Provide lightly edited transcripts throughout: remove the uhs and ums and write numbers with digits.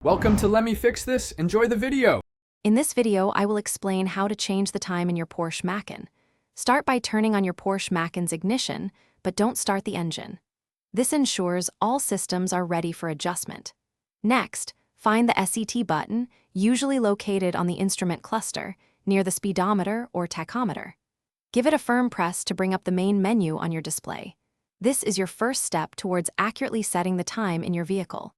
Welcome to Let Me Fix This. Enjoy the video. In this video, I will explain how to change the time in your Porsche Macan. Start by turning on your Porsche Macan's ignition, but don't start the engine. This ensures all systems are ready for adjustment. Next, find the SET button, usually located on the instrument cluster, near the speedometer or tachometer. Give it a firm press to bring up the main menu on your display. This is your first step towards accurately setting the time in your vehicle.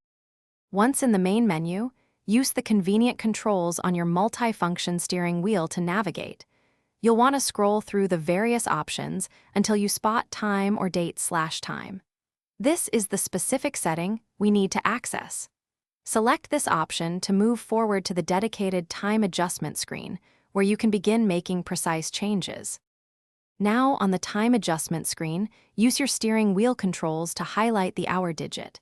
Once in the main menu, use the convenient controls on your multi-function steering wheel to navigate. You'll want to scroll through the various options until you spot time or date/time. This is the specific setting we need to access. Select this option to move forward to the dedicated time adjustment screen, where you can begin making precise changes. Now, on the time adjustment screen, use your steering wheel controls to highlight the hour digit.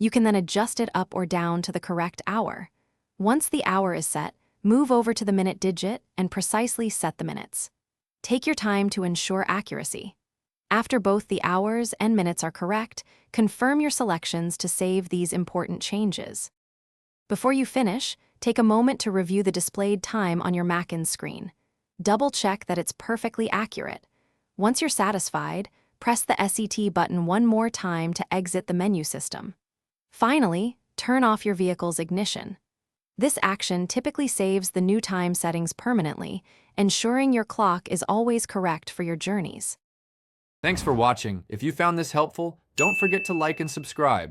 You can then adjust it up or down to the correct hour. Once the hour is set, move over to the minute digit and precisely set the minutes. Take your time to ensure accuracy. After both the hours and minutes are correct, confirm your selections to save these important changes. Before you finish, take a moment to review the displayed time on your Macan's screen. Double-check that it's perfectly accurate. Once you're satisfied, press the SET button one more time to exit the menu system. Finally, turn off your vehicle's ignition. This action typically saves the new time settings permanently, ensuring your clock is always correct for your journeys. Thanks for watching. If you found this helpful, don't forget to like and subscribe.